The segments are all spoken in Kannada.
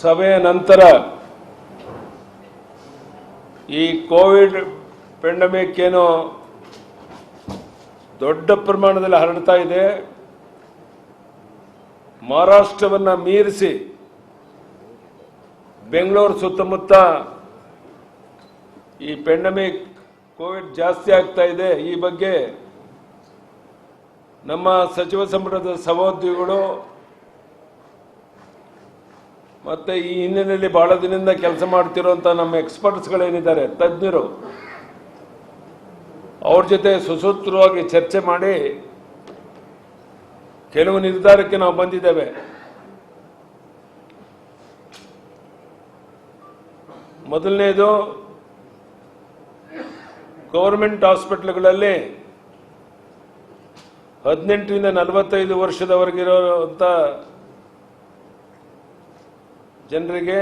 ಸಭೆಯ ನಂತರ ಈ ಕೋವಿಡ್ ಪ್ಯಾಂಡಮಿಕ್ ಏನೋ ದೊಡ್ಡ ಪ್ರಮಾಣದಲ್ಲಿ ಹರಡ್ತಾ ಇದೆ. ಮಹಾರಾಷ್ಟ್ರವನ್ನು ಮೀರಿಸಿ ಬೆಂಗಳೂರು ಸುತ್ತಮುತ್ತ ಈ ಪ್ಯಾಂಡಮಿಕ್ ಕೋವಿಡ್ ಜಾಸ್ತಿ ಆಗ್ತಾ ಇದೆ. ಈ ಬಗ್ಗೆ ನಮ್ಮ ಸಚಿವ ಸಂಪುಟದ ಸಹೋದ್ಯೋಗಿಗಳು ಮತ್ತೆ ಈ ಹಿನ್ನೆಲೆಯಲ್ಲಿ ಬಹಳ ದಿನದಿಂದ ಕೆಲಸ ಮಾಡ್ತಿರುವಂತ ನಮ್ಮ ಎಕ್ಸ್ಪರ್ಟ್ಸ್ಗಳೇನಿದ್ದಾರೆ, ತಜ್ಞರು, ಅವ್ರ ಜೊತೆ ಸುಸೂತ್ರವಾಗಿ ಚರ್ಚೆ ಮಾಡಿ ಕೆಲವು ನಿರ್ಧಾರಕ್ಕೆ ನಾವು ಬಂದಿದ್ದೇವೆ. ಮೊದಲನೇದು, ಗವರ್ಮೆಂಟ್ ಹಾಸ್ಪಿಟಲ್ಗಳಲ್ಲಿ 18ರಿಂದ 45 ವರ್ಷದವರೆಗಿರುವಂತ ಜನರಿಗೆ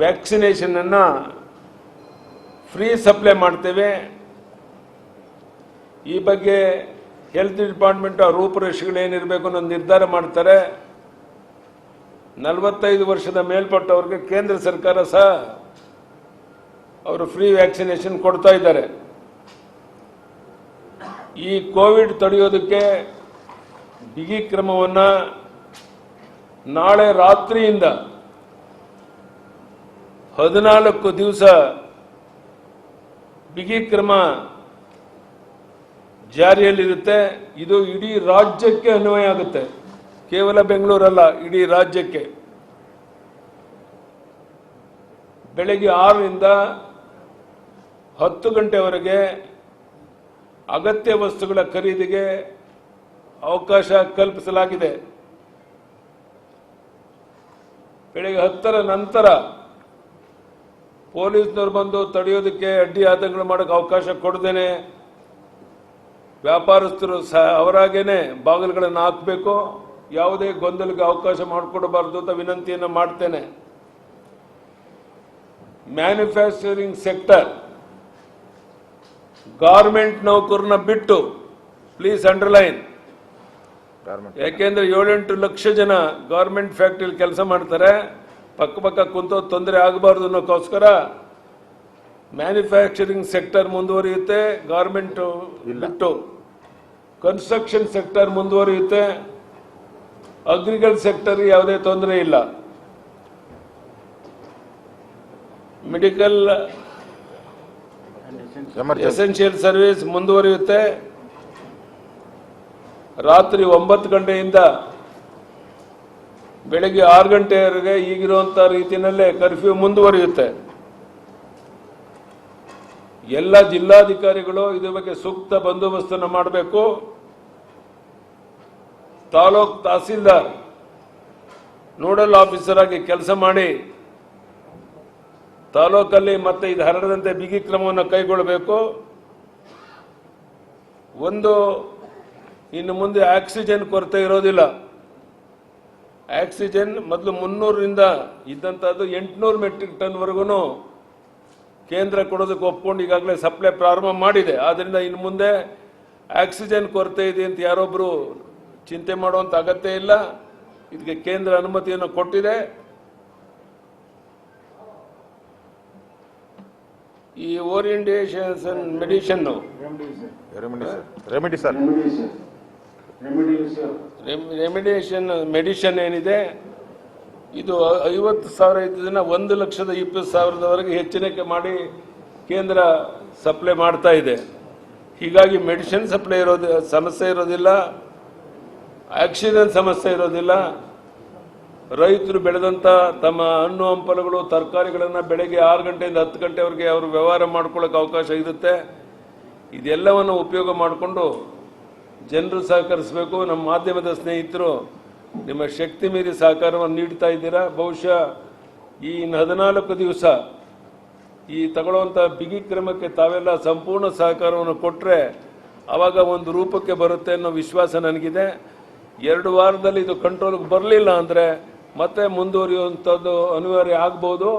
ವ್ಯಾಕ್ಸಿನೇಷನ್ ಅನ್ನ ಫ್ರೀ ಸಪ್ಲೈ ಮಾಡ್ತೇವೆ. ಈ ಬಗ್ಗೆ ಹೆಲ್ತ್ ಡಿಪಾರ್ಟ್ಮೆಂಟ್ ರೂಪುರೇಷೆಗಳೇನಿರಬೇಕು ಅನ್ನೋ ನಿರ್ಧಾರ ಮಾಡ್ತಾರೆ. 45 ವರ್ಷದ ಮೇಲ್ಪಟ್ಟವ್ರಿಗೆ ಕೇಂದ್ರ ಸರ್ಕಾರ ಸಹ ಅವರು ಫ್ರೀ ವ್ಯಾಕ್ಸಿನೇಷನ್ ಕೊಡ್ತಾ ಇದ್ದಾರೆ. ಈ ಕೋವಿಡ್ ತಡೆಯೋದಕ್ಕೆ ಬಿಗಿ ಕ್ರಮವನ್ನು ನಾಳೆ ರಾತ್ರಿಯಿಂದ 14 ದಿವಸ ಬಿಗಿ ಕ್ರಮ ಜಾರಿಯಲ್ಲಿರುತ್ತೆ. ಇದು ಇಡೀ ರಾಜ್ಯಕ್ಕೆ ಅನ್ವಯ ಆಗುತ್ತೆ, ಕೇವಲ ಬೆಂಗಳೂರಲ್ಲ, ಇಡೀ ರಾಜ್ಯಕ್ಕೆ. ಬೆಳಗ್ಗೆ 6ರಿಂದ 10 ಗಂಟೆವರೆಗೆ ಅಗತ್ಯ ವಸ್ತುಗಳ ಖರೀದಿಗೆ ಅವಕಾಶ ಕಲ್ಪಿಸಲಾಗಿದೆ. ಬೆಳಗ್ಗೆ 10ರ ನಂತರ ಪೊಲೀಸ್ನವರು ಬಂದು ತಡೆಯೋದಕ್ಕೆ ಅಡ್ಡಿ ಆತಂಕಗಳು ಮಾಡೋಕ್ಕೆ ಅವಕಾಶ ಕೊಡದೇನೆ ವ್ಯಾಪಾರಸ್ಥರು ಸಹ ಅವರಾಗೇನೆ ಬಾಗಿಲುಗಳನ್ನು ಹಾಕಬೇಕು. ಯಾವುದೇ ಗೊಂದಲಕ್ಕೆ ಅವಕಾಶ ಮಾಡಿಕೊಡಬಾರದು ಅಂತ ವಿನಂತಿಯನ್ನು ಮಾಡ್ತೇನೆ. ಮ್ಯಾನುಫ್ಯಾಕ್ಚರಿಂಗ್ ಸೆಕ್ಟರ್, ಗಾರ್ಮೆಂಟ್ ನೌಕರನ್ನ ಬಿಟ್ಟು, ಪ್ಲೀಸ್ ಅಂಡರ್ಲೈನ್, ಯಾಕೆಂದ್ರೆ 7-8 ಲಕ್ಷ ಜನ ಗಾರ್ಮೆಂಟ್ ಫ್ಯಾಕ್ಟರಿಯಲ್ಲಿ ಕೆಲಸ ಮಾಡ್ತಾರೆ. ಪಕ್ಕ ಕುಂತೋ ತೊಂದರೆ ಆಗಬಾರ್ದು ಅನ್ನೋಕ್ಕೋಸ್ಕರ ಮ್ಯಾನುಫ್ಯಾಕ್ಚರಿಂಗ್ ಸೆಕ್ಟರ್ ಮುಂದುವರಿಯುತ್ತೆ, ಗಾರ್ಮೆಂಟ್ ಬಿಟ್ಟು. ಕನ್ಸ್ಟ್ರಕ್ಷನ್ ಸೆಕ್ಟರ್ ಮುಂದುವರಿಯುತ್ತೆ, ಅಗ್ರಿಕಲ್ಚರ್ ಸೆಕ್ಟರ್ ಯಾವುದೇ ತೊಂದರೆ ಇಲ್ಲ. ಮೆಡಿಕಲ್ ಎಸೆನ್ಷಿಯಲ್ ಸರ್ವಿಸ್ ಮುಂದುವರಿಯುತ್ತೆ. ರಾತ್ರಿ 9 ಗಂಟೆಯಿಂದ ಬೆಳಗ್ಗೆ 6 ಗಂಟೆವರೆಗೆ ಈಗಿರುವಂತಹ ರೀತಿಯಲ್ಲೇ ಕರ್ಫ್ಯೂ ಮುಂದುವರಿಯುತ್ತೆ. ಎಲ್ಲ ಜಿಲ್ಲಾಧಿಕಾರಿಗಳು ಇದ್ರ ಬಗ್ಗೆ ಸೂಕ್ತ ಬಂದೋಬಸ್ತನ್ನು ಮಾಡಬೇಕು. ತಾಲೂಕ್ ತಹಸೀಲ್ದಾರ್ ನೋಡಲ್ ಆಫೀಸರ್ ಆಗಿ ಕೆಲಸ ಮಾಡಿ ತಾಲೂಕಲ್ಲಿ ಮತ್ತೆ ಇದು ಹರಡದಂತೆ ಬಿಗಿ ಕ್ರಮವನ್ನು ಕೈಗೊಳ್ಳಬೇಕು. ಒಂದು, ಇನ್ನು ಮುಂದೆ ಆಕ್ಸಿಜನ್ ಕೊರತೆ ಇರೋದಿಲ್ಲ. ಆಕ್ಸಿಜನ್ ಮೊದಲು 300ರಿಂದ ಇದ್ದಂಥದ್ದು 800 ಮೆಟ್ರಿಕ್ ಟನ್ ವರೆಗೂ ಕೇಂದ್ರ ಕೊಡೋದಕ್ಕೆ ಒಪ್ಕೊಂಡು ಈಗಾಗಲೇ ಸಪ್ಲೈ ಪ್ರಾರಂಭ ಮಾಡಿದೆ. ಆದ್ದರಿಂದ ಇನ್ನು ಮುಂದೆ ಆಕ್ಸಿಜನ್ ಕೊರತೆ ಇದೆ ಅಂತ ಯಾರೊಬ್ಬರು ಚಿಂತೆ ಮಾಡುವಂತ ಅಗತ್ಯ ಇಲ್ಲ. ಇದಕ್ಕೆ ಕೇಂದ್ರ ಅನುಮತಿಯನ್ನು ಕೊಟ್ಟಿದೆ. ಈ ಓರಿಯಂಟೇಷನ್ ರೆಮಿಡೇಷನ್ ಮೆಡಿಷನ್ ಏನಿದೆ, ಇದು 50,000 ಇದ್ದದನ್ನ 1,20,000ವರೆಗೆ ಹೆಚ್ಚಿನ ಮಾಡಿ ಕೇಂದ್ರ ಸಪ್ಲೈ ಮಾಡ್ತಾ ಇದೆ. ಹೀಗಾಗಿ ಮೆಡಿಸಿನ್ ಸಪ್ಲೈ ಸಮಸ್ಯೆ ಇರೋದಿಲ್ಲ, ಆಕ್ಸಿಜನ್ ಸಮಸ್ಯೆ ಇರೋದಿಲ್ಲ. ರೈತರು ಬೆಳೆದಂತ ತಮ್ಮ ಹಣ್ಣು ಹಂಪಲುಗಳು, ತರಕಾರಿಗಳನ್ನು ಬೆಳಗ್ಗೆ 6 ಗಂಟೆಯಿಂದ 10 ಗಂಟೆವರೆಗೆ ಅವರು ವ್ಯವಹಾರ ಮಾಡ್ಕೊಳ್ಳೋಕೆ ಅವಕಾಶ ಇರುತ್ತೆ. ಇದೆಲ್ಲವನ್ನು ಉಪಯೋಗ ಮಾಡಿಕೊಂಡು ಜನರು ಸಹಕರಿಸಬೇಕು. ನಮ್ಮ ಮಾಧ್ಯಮದ ಸ್ನೇಹಿತರು ನಿಮ್ಮ ಶಕ್ತಿ ಮೀರಿ ಸಹಕಾರವನ್ನು ನೀಡ್ತಾ ಇದ್ದೀರಾ. ಬಹುಶಃ ಈ 14 ದಿವಸ ಈ ತಗೊಳ್ಳುವಂಥ ಬಿಗಿ ಕ್ರಮಕ್ಕೆ ತಾವೆಲ್ಲ ಸಂಪೂರ್ಣ ಸಹಕಾರವನ್ನು ಕೊಟ್ಟರೆ ಆವಾಗ ಒಂದು ರೂಪಕ್ಕೆ ಬರುತ್ತೆ ಅನ್ನೋ ವಿಶ್ವಾಸ ನನಗಿದೆ. 2 ವಾರದಲ್ಲಿ ಇದು ಕಂಟ್ರೋಲ್ಗೆ ಬರಲಿಲ್ಲ ಅಂದರೆ ಮತ್ತೆ ಮುಂದುವರಿಯುವಂಥದ್ದು ಅನಿವಾರ್ಯ ಆಗ್ಬೋದು.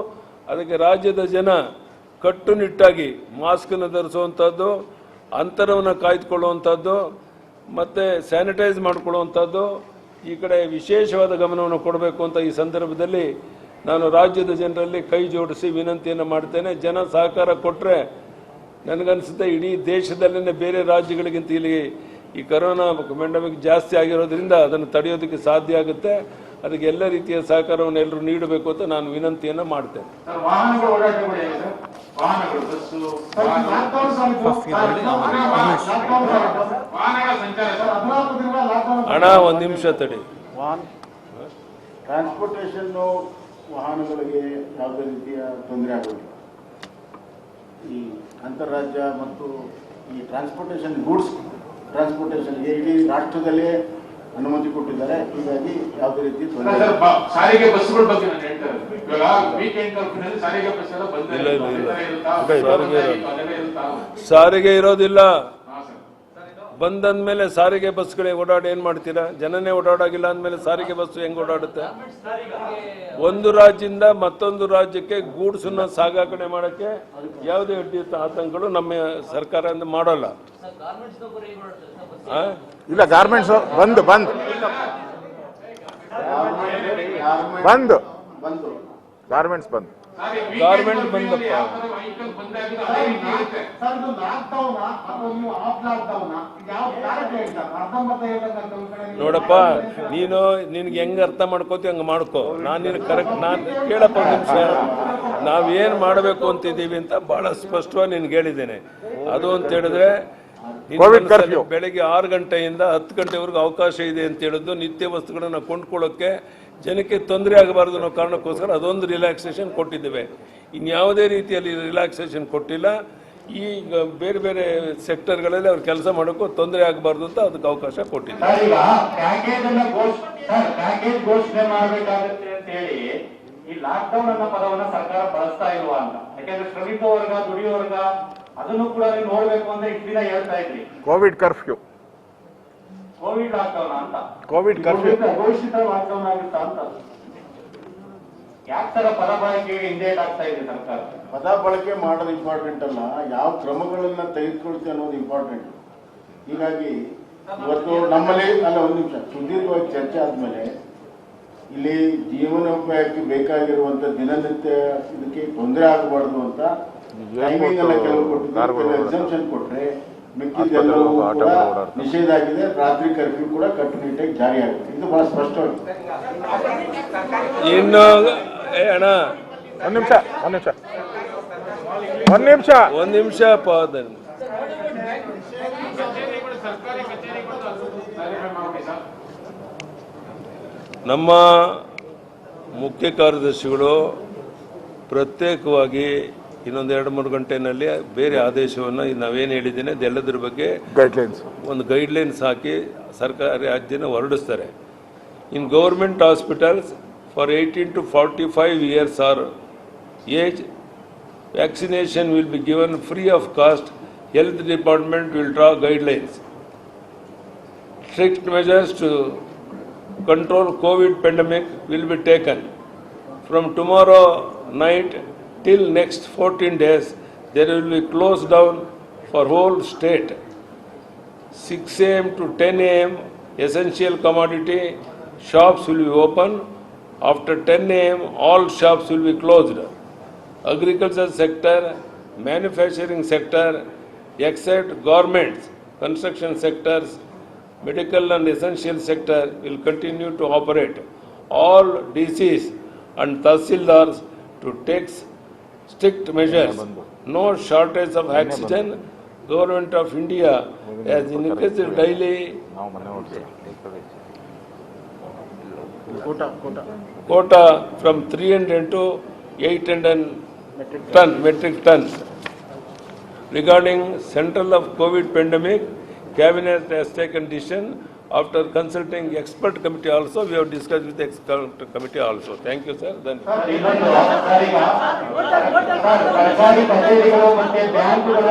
ಅದಕ್ಕೆ ರಾಜ್ಯದ ಜನ ಕಟ್ಟುನಿಟ್ಟಾಗಿ ಮಾಸ್ಕನ್ನು ಧರಿಸುವಂಥದ್ದು, ಅಂತರವನ್ನು ಕಾಯ್ದುಕೊಳ್ಳುವಂಥದ್ದು, ಮತ್ತು ಸ್ಯಾನಿಟೈಸ್ ಮಾಡಿಕೊಳ್ಳುವಂಥದ್ದು, ಈ ಕಡೆ ವಿಶೇಷವಾದ ಗಮನವನ್ನು ಕೊಡಬೇಕು ಅಂತ ಈ ಸಂದರ್ಭದಲ್ಲಿ ನಾನು ರಾಜ್ಯದ ಜನರಲ್ಲಿ ಕೈ ಜೋಡಿಸಿ ವಿನಂತಿಯನ್ನು ಮಾಡ್ತೇನೆ. ಜನ ಸಹಕಾರ ಕೊಟ್ಟರೆ ನನಗನ್ಸುತ್ತೆ ಇಡೀ ದೇಶದಲ್ಲೇ ಬೇರೆ ರಾಜ್ಯಗಳಿಗಿಂತ ಇಲ್ಲಿ ಈ ಕೊರೋನಾ ಪ್ಯಾಂಡಮಿಕ್ ಜಾಸ್ತಿ ಆಗಿರೋದ್ರಿಂದ ಅದನ್ನು ತಡೆಯೋದಕ್ಕೆ ಸಾಧ್ಯ ಆಗುತ್ತೆ. ಅದಕ್ಕೆ ಎಲ್ಲ ರೀತಿಯ ಸಹಕಾರವನ್ನು ಎಲ್ಲರೂ ನೀಡಬೇಕು ಅಂತ ನಾನು ವಿನಂತಿಯನ್ನು ಮಾಡ್ತೇನೆ. ಹಣ ಒಂದು ನಿಮಿಷ ತಡಿ. ಟ್ರಾನ್ಸ್ಪೋರ್ಟೇಷನ್ ವಾಹನಗಳಿಗೆ ಯಾವುದೇ ರೀತಿಯ ತೊಂದರೆ ಆಗೋದಿಲ್ಲ. ಈ ಅಂತಾರಾಜ್ಯ ಮತ್ತು ಈ ಟ್ರಾನ್ಸ್ಪೋರ್ಟೇಷನ್ ಗೂಡ್ಸ್ ಟ್ರಾನ್ಸ್ಪೋರ್ಟೇಷನ್ಗೆ ಇಡೀ ರಾಷ್ಟ್ರದಲ್ಲೇ ಅನುಮತಿ ಕೊಟ್ಟಿದ್ದಾರೆ. ಹೀಗಾಗಿ ಯಾವುದೇ ರೀತಿ ಸಾರಿಗೆ ಬಸ್ಗಳ ಬಗ್ಗೆ ನಾನು ಹೇಳ್ತಾರೆ. ಇವಾಗ ವೀಕೆಂಡ್ ಕರ್ಫ್ಯೂನಲ್ಲಿ ಸಾರಿಗೆ ಬಸ್ ಎಲ್ಲ ಸಾರಿಗೆ ಇರೋದಿಲ್ಲ. ಬಂದಂದ್ಮೇಲೆ ಸಾರಿಗೆ ಬಸ್ಗಳೇ ಓಡಾಡಿ ಏನ್ ಮಾಡ್ತೀರಾ? ಜನನೇ ಓಡಾಡಾಗಿಲ್ಲ ಅಂದ್ಮೇಲೆ ಸಾರಿಗೆ ಬಸ್ ಹೆಂಗ್ ಓಡಾಡುತ್ತೆ? ಒಂದು ರಾಜ್ಯದಿಂದ ಮತ್ತೊಂದು ರಾಜ್ಯಕ್ಕೆ ಗೂಡ್ಸ್ ಅನ್ನ ಸಾಗಾಣೆ ಮಾಡಕ್ಕೆ ಯಾವುದೇ ಅಡ್ಡಿ ಆತಂಕಗಳು ನಮ್ಮ ಸರ್ಕಾರ ಮಾಡೋಲ್ಲ. ಇಲ್ಲ, ಗಾರ್ಮೆಂಟ್ಸ್ ಬಂದ್ ಗಾರ್ಮೆಂಟ್ಸ್ ಬಂದ್ ಗಾರ್ಮೆಂಟ್ ಬಂದಪ್ಪ. ನೋಡಪ್ಪ, ನಿನ್ಗೆ ಹೆಂಗ್ ಅರ್ಥ ಮಾಡ್ಕೋತಿ ಹಂಗ ಮಾಡ್ಕೋ. ನಾನು ಕೇಳಪ್ಪ ಒಂದು ನಿಮಿಷ. ನಾವೇನ್ ಮಾಡಬೇಕು ಅಂತಿದ್ದೀವಿ ಅಂತ ಬಹಳ ಸ್ಪಷ್ಟವಾಗಿ ನಿನ್ಗೆ ಹೇಳಿದ್ದೇನೆ. ಅದು ಅಂತ ಹೇಳಿದ್ರೆ ಬೆಳಗ್ಗೆ 6 ಗಂಟೆಯಿಂದ 10 ಗಂಟೆವರೆಗೂ ಅವಕಾಶ ಇದೆ ಅಂತ ಹೇಳಿದ್ದು ನಿತ್ಯ ವಸ್ತುಗಳನ್ನ ಕೊಂಡ್ಕೊಳ್ಳೋಕೆ ಜನಕ್ಕೆ ತೊಂದರೆ ಆಗಬಾರ್ದು ಅನ್ನೋ ಕಾರಣಕ್ಕೋಸ್ಕರ ಅದೊಂದು ರಿಲ್ಯಾಕ್ಸೇಷನ್ ಕೊಟ್ಟಿದ್ದೇವೆ. ಇನ್ಯಾವುದೇ ರೀತಿಯಲ್ಲಿ ರಿಲ್ಯಾಕ್ಸೇಷನ್ ಕೊಟ್ಟಿಲ್ಲ. ಈಗ ಬೇರೆ ಬೇರೆ ಸೆಕ್ಟರ್ಗಳಲ್ಲಿ ಅವ್ರು ಕೆಲಸ ಮಾಡೋಕ್ಕೂ ತೊಂದರೆ ಆಗಬಾರ್ದು ಅಂತ ಅದಕ್ಕೆ ಅವಕಾಶ ಕೊಟ್ಟಿದ್ದೀವಿ. ಘೋಷಣೆ ಮಾಡಬೇಕಾಗುತ್ತೆ ಅಂತ ಹೇಳಿ ಈ ಲಾಕ್ಡೌನ್ ಅನ್ನೋ ಪದವನ್ನ ಸರ್ಕಾರ ಬಳಸ್ತಾ ಇಲ್ವಾ ಅಂತ. ಯಾಕಂದ್ರೆ ಶ್ರಮಿಕ ವರ್ಗ, ದುಡಿಯೋ ವರ್ಗ ಅದನ್ನು ಕೂಡ ನೀವು ನೋಡ್ಬೇಕು ಅಂತ ಇಷ್ಟು ದಿನ ಹೇಳ್ತಾ ಇದ್ರಿ. ಕೋವಿಡ್ ಕರ್ಫ್ಯೂ, ಕೋವಿಡ್ ಲಾಕ್ಡೌನ್ ಅಂತ, ಕೋವಿಡ್ ಕರ್ಫ್ಯೂ ಘೋಷಿತ ಲಾಕ್ಡೌನ್ ಆಗುತ್ತಾ ಅಂತ ಯಾಕೆ ಪದ ಬಳಕೆಗೆ ಹಿಂದೇಟ್ ಆಗ್ತಾ ಇದೆ ಸರ್ಕಾರ? ಪದ ಬಳಕೆ ಮಾಡೋದು ಇಂಪಾರ್ಟೆಂಟ್ ಅಲ್ಲ, ಯಾವ ಕ್ರಮಗಳನ್ನ ತೆಗೆದುಕೊಳ್ತೀವಿ ಅನ್ನೋದು ಇಂಪಾರ್ಟೆಂಟ್. ಹೀಗಾಗಿ ಇವತ್ತು ನಮ್ಮಲ್ಲಿ ಒಂದು ನಿಮಿಷ ಸುದೀರ್ಘವಾಗಿ ಚರ್ಚೆ ಆದ್ಮೇಲೆ ಇಲ್ಲಿ ಜೀವನೋಪಾಯಕ್ಕೆ ಬೇಕಾಗಿರುವಂತ ದಿನನಿತ್ಯ ಇದಕ್ಕೆ ತೊಂದರೆ ಆಗಬಾರ್ದು ಅಂತ ಟೈಮಿಂಗ್ ಅನ್ನ ಕೆಲವು ಕೊಟ್ಟಿದ್ದಾರೆ. ಎಕ್ಸಂಪ್ಷನ್ ಕೊಟ್ರೆ ಮಿಕ್ಕಿದೆಲ್ಲವೂ ಕೂಡ ನಿಷೇಧ ಆಗಿದೆ. ರಾತ್ರಿ ಕರ್ಫ್ಯೂ ಕೂಡ ಕಟ್ಟುನಿಟ್ಟಾಗಿ ಜಾರಿ ಆಗುತ್ತೆ. ಇದು ಬಹಳ ಸ್ಪಷ್ಟವಾಗಿದೆ. ಇನ್ನು ಅಣ್ಣ ಒಂದ್ ನಿಮಿಷ ನಮ್ಮ ಮುಖ್ಯ ಕಾರ್ಯದರ್ಶಿಗಳು ಪ್ರತ್ಯೇಕವಾಗಿ ಇನ್ನೊಂದು 2-3 ಗಂಟೆನಲ್ಲಿ ಬೇರೆ ಆದೇಶವನ್ನು ನಾವೇನು ಹೇಳಿದ್ದೀನಿ ಅದೆಲ್ಲದ್ರ ಬಗ್ಗೆ ಒಂದು ಗೈಡ್ಲೈನ್ಸ್ ಹಾಕಿ ಸರ್ಕಾರಿ ರಾಜ್ಯನ ಹೊರಡಿಸ್ತಾರೆ. In government hospitals for 18 to 45 years or age, vaccination will be given free of cost. Health department will draw guidelines. Strict measures to control COVID pandemic will be taken. From tomorrow night till next 14 days, there will be closed down for whole state. 6 a.m. to 10 a.m. essential commodity shops will be open. After 10 a.m. all shops will be closed. Agriculture sector, manufacturing sector, except garments, construction sectors, medical and essential sector will continue to operate. All DCs and Tahsildars to take strict measures. No shortage of oxygen. Government of India has increased daily quota from 300 to 800 metric tons. Regarding central of COVID pandemic, Cabinet has taken decision after consulting expert committee also. We have discussed with the expert committee also. Thank you, sir. Then ಸರ್ಕಾರಿ ಕಚೇರಿಗಳು ಮತ್ತೆ ಬ್ಯಾಂಕುಗಳ